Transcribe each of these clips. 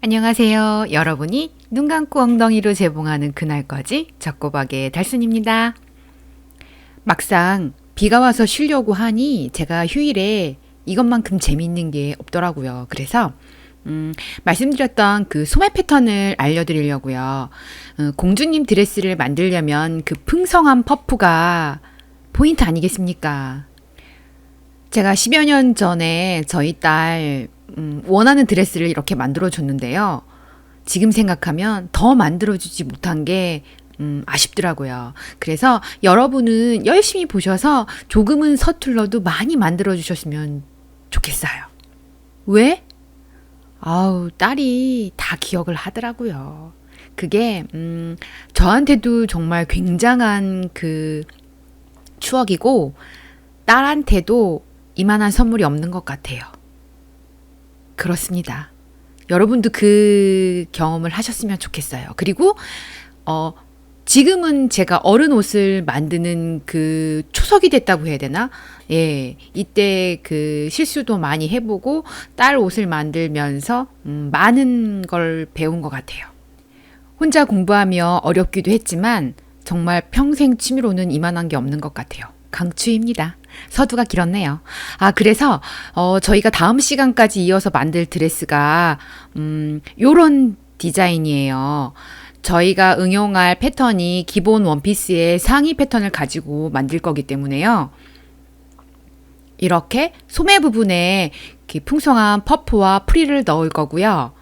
안녕하세요. 여러분이 눈 감고 엉덩이로 재봉하는 그날까지 젖고박의 달순입니다. 막상 비가 와서 쉬려고 하니 제가 휴일에 이것만큼 재밌는 게 없더라고요. 그래서 말씀드렸던 그 소매 패턴을 알려드리려고요. 공주님 드레스를 만들려면 그 풍성한 퍼프가 포인트 아니겠습니까? 제가 10여 년 전에 저희 딸 원하는 드레스를 이렇게 만들어줬는데요. 지금 생각하면 더 만들어주지 못한 게 아쉽더라고요. 그래서 여러분은 열심히 보셔서 조금은 서툴러도 많이 만들어주셨으면 좋겠어요. 왜? 아우, 딸이 다 기억을 하더라고요. 그게 저한테도 정말 굉장한 그 추억이고 딸한테도 이만한 선물이 없는 것 같아요. 그렇습니다. 여러분도 그 경험을 하셨으면 좋겠어요. 그리고 지금은 제가 어른 옷을 만드는 그 초석이 됐다고 해야 되나? 예, 이때 그 실수도 많이 해보고 딸 옷을 만들면서 많은 걸 배운 것 같아요. 혼자 공부하며 어렵기도 했지만 정말 평생 취미로는 이만한 게 없는 것 같아요. 강추입니다. 서두가 길었네요. 그래서 저희가 다음 시간까지 이어서 만들 드레스가 요런 디자인이에요. 저희가 응용할 패턴이 기본 원피스의 상의 패턴을 가지고 만들 거기 때문에요. 이렇게 소매 부분에 풍성한 퍼프와 프릴을 넣을 거고요.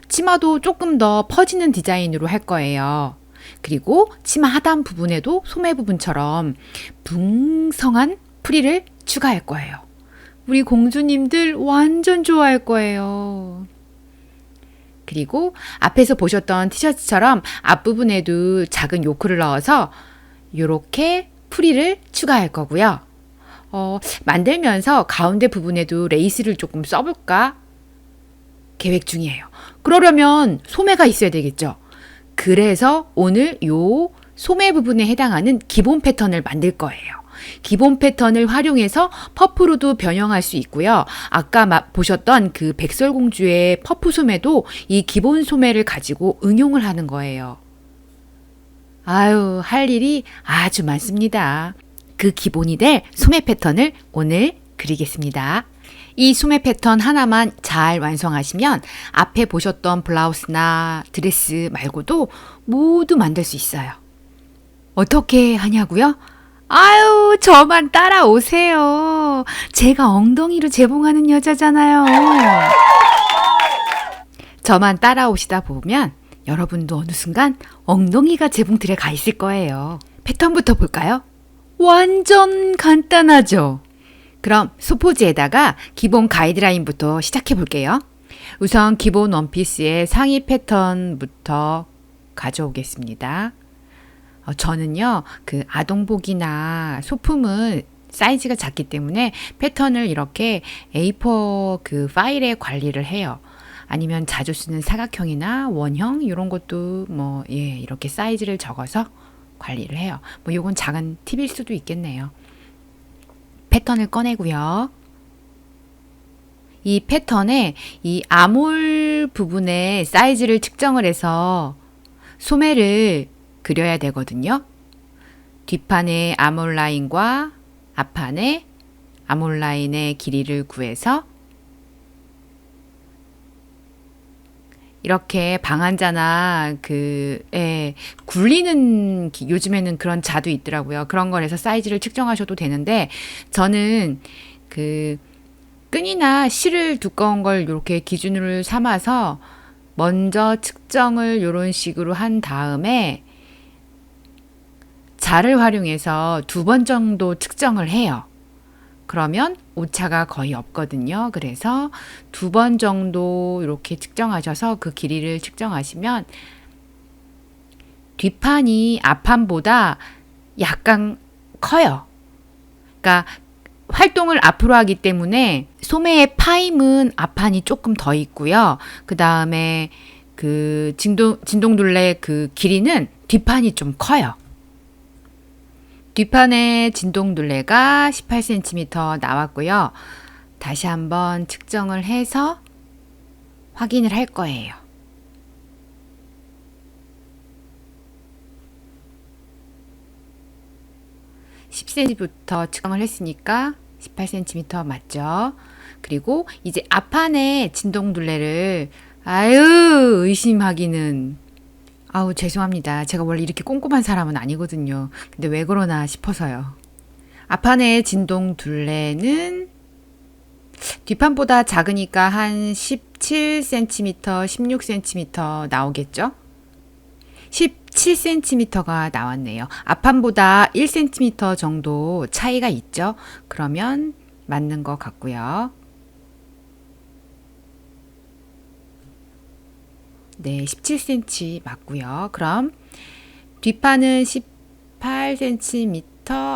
치마도 조금 더 퍼지는 디자인으로 할 거예요. 그리고 치마 하단 부분에도 소매 부분처럼 풍성한 프릴을 추가할 거예요. 우리 공주님들 완전 좋아할 거예요. 그리고 앞에서 보셨던 티셔츠처럼 앞부분에도 작은 요크를 넣어서 이렇게 프릴을 추가할 거고요. 만들면서 가운데 부분에도 레이스를 조금 써볼까 계획 중이에요. 그러려면 소매가 있어야 되겠죠. 그래서 오늘 요 소매 부분에 해당하는 기본 패턴을 만들 거예요. 기본 패턴을 활용해서 퍼프로도 변형할 수 있고요. 아까 보셨던 그 백설공주의 퍼프 소매도 이 기본 소매를 가지고 응용을 하는 거예요. 아유, 할 일이 아주 많습니다. 그 기본이 될 소매 패턴을 오늘 그리겠습니다. 이 소매 패턴 하나만 잘 완성하시면 앞에 보셨던 블라우스나 드레스 말고도 모두 만들 수 있어요. 어떻게 하냐고요? 아유, 저만 따라오세요. 제가 엉덩이로 재봉하는 여자잖아요. 저만 따라오시다 보면 여러분도 어느 순간 엉덩이가 재봉틀에 가 있을 거예요. 패턴부터 볼까요? 완전 간단하죠? 그럼 소포지에다가 기본 가이드라인부터 시작해 볼게요. 우선 기본 원피스의 상의 패턴부터 가져오겠습니다. 저는요, 그 아동복이나 소품은 사이즈가 작기 때문에 패턴을 이렇게 A4 그 파일에 관리를 해요. 아니면 자주 쓰는 사각형이나 원형 이런 것도 이렇게 사이즈를 적어서 관리를 해요. 요건 작은 팁일 수도 있겠네요. 패턴을 꺼내고요. 이 패턴에 이 아몰 부분의 사이즈를 측정을 해서 소매를 그려야 되거든요. 뒷판의 아몰 라인과 앞판의 아몰 라인의 길이를 구해서 이렇게 방한자나 굴리는 요즘에는 그런 자도 있더라고요. 그런 거에서 사이즈를 측정하셔도 되는데 저는 그 끈이나 실을 두꺼운 걸 이렇게 기준으로 삼아서 먼저 측정을 이런 식으로 한 다음에 자를 활용해서 2번 정도 측정을 해요. 그러면 오차가 거의 없거든요. 그래서 2번 정도 이렇게 측정하셔서 그 길이를 측정하시면 뒷판이 앞판보다 약간 커요. 그러니까 활동을 앞으로 하기 때문에 소매의 파임은 앞판이 조금 더 있고요. 그 다음에 그 진동둘레 그 길이는 뒷판이 좀 커요. 뒷판의 진동둘레가 18cm 나왔고요. 다시 한번 측정을 해서 확인을 할 거예요. 18cm부터 측정을 했으니까 18cm 맞죠? 그리고 이제 앞판의 진동둘레를 의심하기는 죄송합니다. 제가 원래 이렇게 꼼꼼한 사람은 아니거든요. 근데 왜 그러나 싶어서요. 앞판의 진동둘레는 뒷판보다 작으니까 한 17cm, 16cm 나오겠죠? 17cm가 나왔네요. 앞판보다 1cm 정도 차이가 있죠? 그러면 맞는 것 같고요. 네, 17cm 맞고요. 그럼 뒷판은 18cm,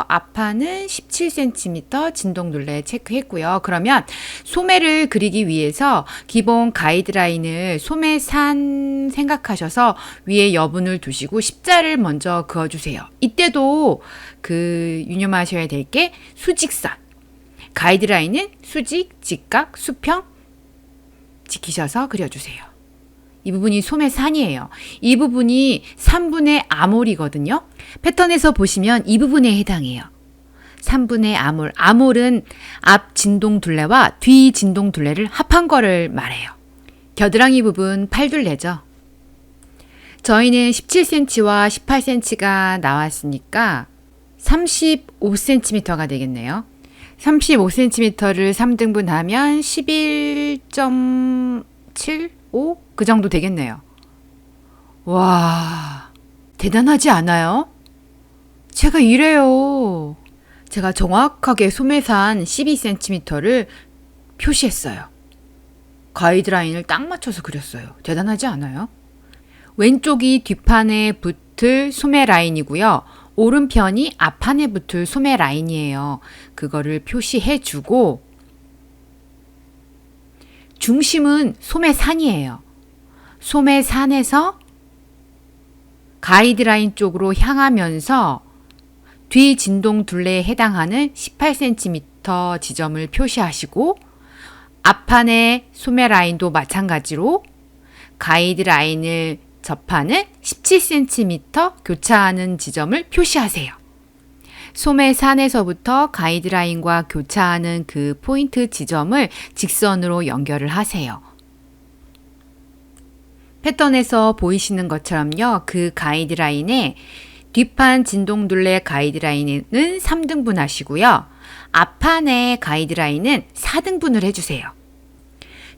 앞판은 17cm 진동둘레 체크했고요. 그러면 소매를 그리기 위해서 기본 가이드라인을 소매산 생각하셔서 위에 여분을 두시고 십자를 먼저 그어주세요. 이때도 유념하셔야 될 게 수직선. 가이드라인은 수직, 직각, 수평 지키셔서 그려주세요. 이 부분이 소매산이에요. 이 부분이 3분의 아몰이거든요. 패턴에서 보시면 이 부분에 해당해요. 3분의 아몰. 아몰은 앞 진동둘레와 뒤 진동둘레를 합한 거를 말해요. 겨드랑이 부분 팔둘레죠. 저희는 17cm와 18cm가 나왔으니까 35cm가 되겠네요. 35cm를 3등분 하면 11.75? 그 정도 되겠네요. 와, 대단하지 않아요? 제가 이래요. 제가 정확하게 소매산 12cm를 표시했어요. 가이드라인을 딱 맞춰서 그렸어요. 대단하지 않아요? 왼쪽이 뒷판에 붙을 소매 라인이고요. 오른편이 앞판에 붙을 소매 라인이에요. 그거를 표시해주고 중심은 소매산이에요. 소매산에서 가이드라인 쪽으로 향하면서 뒤 진동둘레에 해당하는 18cm 지점을 표시하시고 앞판의 소매라인도 마찬가지로 가이드라인을 접하는 17cm 교차하는 지점을 표시하세요. 소매산에서부터 가이드라인과 교차하는 그 포인트 지점을 직선으로 연결을 하세요. 패턴에서 보이시는 것처럼요. 그 가이드라인에 뒷판 진동둘레 가이드라인은 3등분 하시고요. 앞판의 가이드라인은 4등분을 해주세요.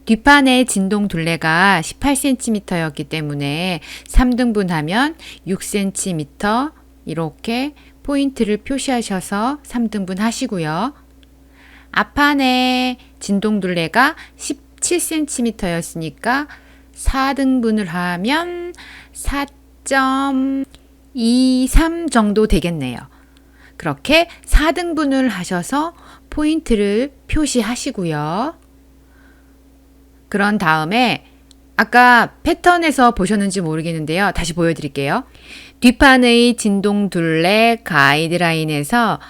뒷판의 진동둘레가 18cm였기 때문에 3등분 하면 6cm 이렇게 포인트를 표시하셔서 3등분 하시고요. 앞판의 진동둘레가 17cm였으니까 4등분을 하면 4.23 정도 되겠네요. 그렇게 4등분을 하셔서 포인트를 표시하시고요. 그런 다음에 아까 패턴에서 보셨는지 모르겠는데요. 다시 보여드릴게요. 뒷판의 진동둘레 가이드라인에서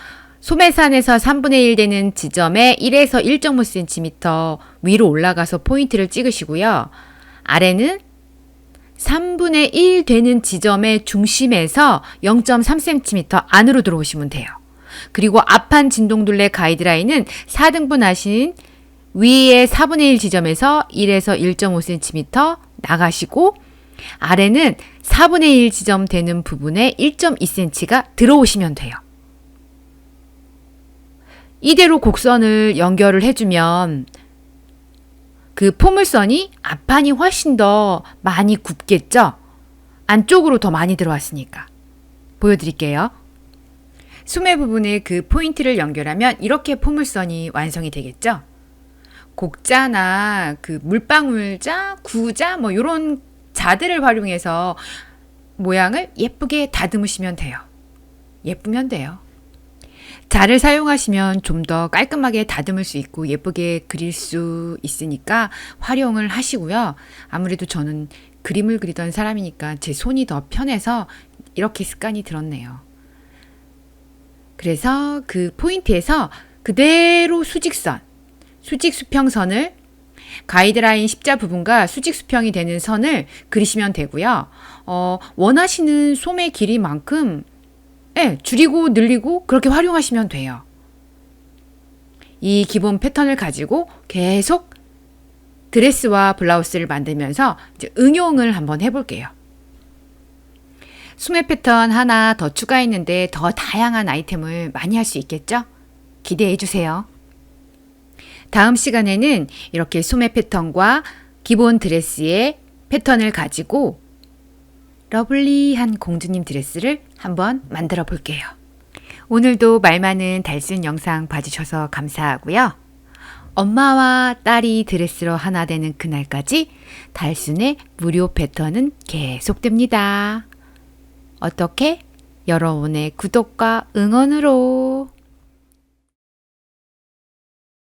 소매산에서 3분의 1 되는 지점에 1에서 1.5cm 위로 올라가서 포인트를 찍으시고요. 아래는 3분의 1 되는 지점의 중심에서 0.3cm 안으로 들어오시면 돼요. 그리고 앞판 진동둘레 가이드라인은 4등분 하신 위에 4분의 1 지점에서 1에서 1.5cm 나가시고 아래는 4분의 1 지점 되는 부분에 1.2cm가 들어오시면 돼요. 이대로 곡선을 연결을 해주면 그 포물선이 앞판이 훨씬 더 많이 굽겠죠? 안쪽으로 더 많이 들어왔으니까. 보여드릴게요. 소매 부분에 그 포인트를 연결하면 이렇게 포물선이 완성이 되겠죠? 곡자나 그 물방울자, 구자 뭐 이런 자들을 활용해서 모양을 예쁘게 다듬으시면 돼요. 예쁘면 돼요. 자를 사용하시면 좀 더 깔끔하게 다듬을 수 있고 예쁘게 그릴 수 있으니까 활용을 하시고요. 아무래도 저는 그림을 그리던 사람이니까 제 손이 더 편해서 이렇게 습관이 들었네요. 그래서 그 포인트에서 그대로 수직선, 수직 수평선을 가이드라인 십자 부분과 수직 수평이 되는 선을 그리시면 되고요. 원하시는 소매 길이만큼 예, 줄이고 늘리고 그렇게 활용하시면 돼요. 이 기본 패턴을 가지고 계속 드레스와 블라우스를 만들면서 이제 응용을 한번 해볼게요. 소매 패턴 하나 더 추가했는데 더 다양한 아이템을 많이 할 수 있겠죠? 기대해 주세요. 다음 시간에는 이렇게 소매 패턴과 기본 드레스의 패턴을 가지고 러블리한 공주님 드레스를 한번 만들어 볼게요. 오늘도 말 많은 달순 영상 봐주셔서 감사하고요. 엄마와 딸이 드레스로 하나 되는 그날까지 달순의 무료 패턴은 계속됩니다. 어떻게? 여러분의 구독과 응원으로.